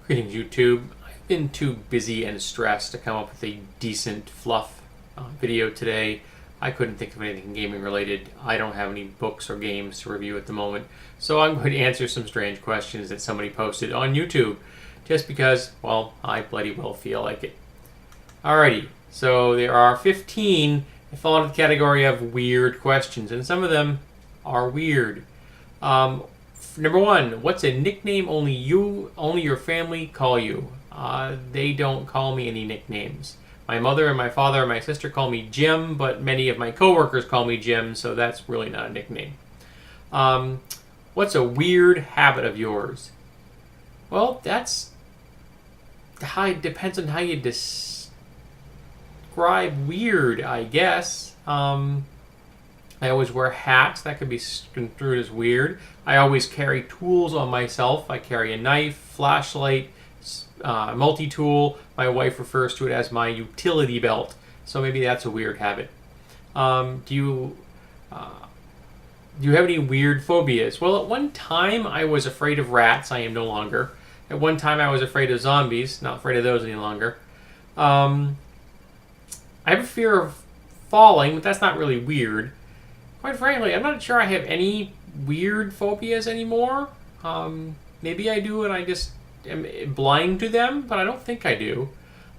Greetings, YouTube. I've been too busy and stressed to come up with a decent fluff video today. I couldn't think of anything gaming related. I don't have any books or games to review at the moment, so I'm going to answer some strange questions that somebody posted on YouTube, just because, well, I bloody well feel like it. Alrighty, so there are 15 that fall into the category of weird questions, and some of them are weird. Number one, what's a nickname only your family call you? They don't call me any nicknames. My mother and my father and my sister call me Jim, but many of my coworkers call me Jim, so that's really not a nickname. What's a weird habit of yours? Well, it depends on how you describe weird, I guess. I always wear hats. That could be construed as weird. I always carry tools on myself. I carry a knife, flashlight, multi-tool. My wife refers to it as my utility belt. So maybe that's a weird habit. Do you have any weird phobias? Well, at one time I was afraid of rats. I am no longer. At one time I was afraid of zombies. Not afraid of those any longer. I have a fear of falling, but that's not really weird. Quite frankly, I'm not sure I have any weird phobias anymore. Maybe I do and I just am blind to them, but I don't think I do.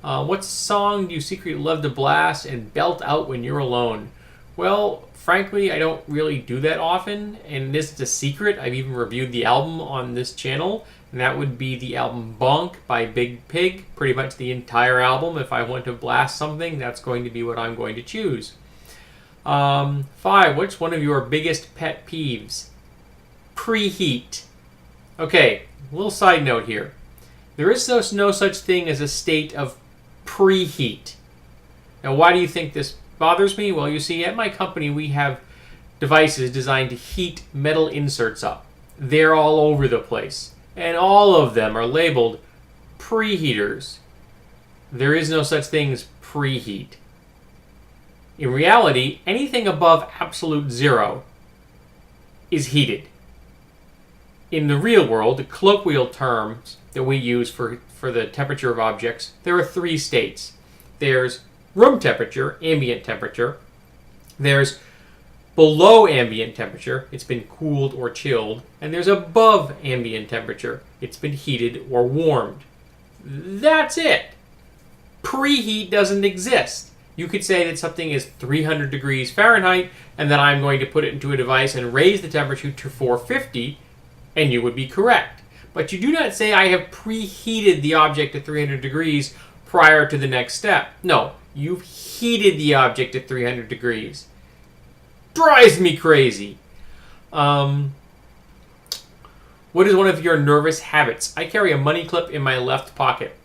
What song do you secretly love to blast and belt out when you're alone? Well, frankly, I don't really do that often, and this is a secret. I've even reviewed the album on this channel, and that would be the album Bonk by Big Pig. Pretty much the entire album. If I want to blast something, that's going to be what I'm going to choose. 5. What's one of your biggest pet peeves? Preheat. Okay, a little side note here. There is no such thing as a state of preheat. Now, why do you think this bothers me? Well, you see, at my company, we have devices designed to heat metal inserts up. They're all over the place, and all of them are labeled preheaters. There is no such thing as preheat. In reality, anything above absolute zero is heated. In the real world, the colloquial terms that we use for the temperature of objects, there are 3 states. There's room temperature, ambient temperature. There's below ambient temperature, it's been cooled or chilled. And there's above ambient temperature, it's been heated or warmed. That's it. Preheat doesn't exist. You could say that something is 300 degrees Fahrenheit, and then I'm going to put it into a device and raise the temperature to 450, and you would be correct. But you do not say I have preheated the object to 300 degrees prior to the next step. No, you've heated the object to 300 degrees. Drives me crazy. What is one of your nervous habits? I carry a money clip in my left pocket.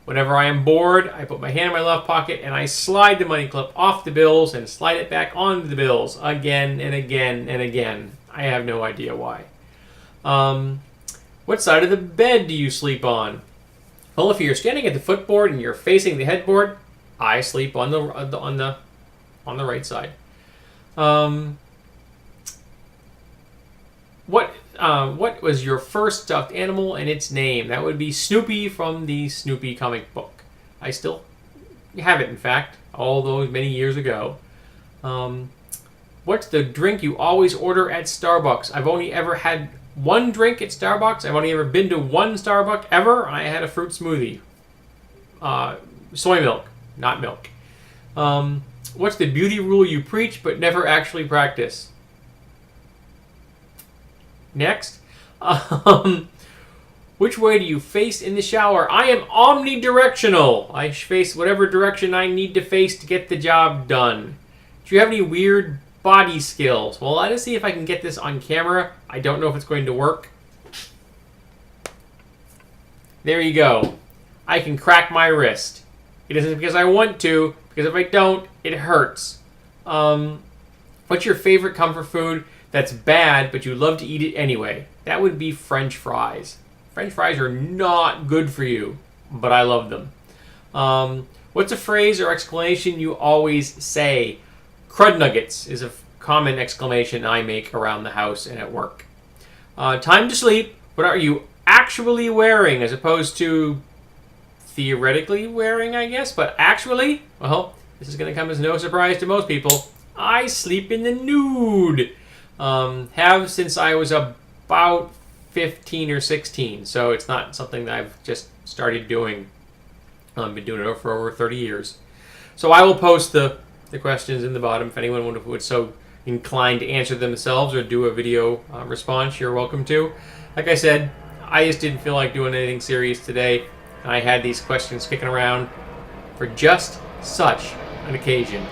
Whenever I am bored, I put my hand in my left pocket and I slide the money clip off the bills and slide it back onto the bills again and again and again. I have no idea why. What side of the bed do you sleep on? Well, if you're standing at the footboard and you're facing the headboard, I sleep on the right side. What was your first stuffed animal and its name? That would be Snoopy from the Snoopy comic book. I still have it, in fact, all those many years ago. What's the drink you always order at Starbucks? I've only ever had one drink at Starbucks. I've only ever been to one Starbucks ever. I had a fruit smoothie. Soy milk, not milk. What's the beauty rule you preach but never actually practice? Next. Which way do you face in the shower? I am omnidirectional. I face whatever direction I need to face to get the job done. Do you have any weird body skills? Well, let us see if I can get this on camera. I don't know if it's going to work. There you go. I can crack my wrist. It isn't because I want to, because if I don't, it hurts. What's your favorite comfort food that's bad, but you love to eat it anyway? That would be French fries. French fries are not good for you, but I love them. What's a phrase or exclamation you always say? Crud nuggets is a common exclamation I make around the house and at work. Time to sleep. What are you actually wearing as opposed to theoretically wearing, I guess. But actually, well, this is going to come as no surprise to most people. I sleep in the nude. Have since I was about 15 or 16. So it's not something that I've just started doing. I've been doing it for over 30 years. So I will post the questions in the bottom. If anyone would so inclined to answer themselves or do a video response, you're welcome to. Like I said, I just didn't feel like doing anything serious today. And I had these questions kicking around for just such an occasion.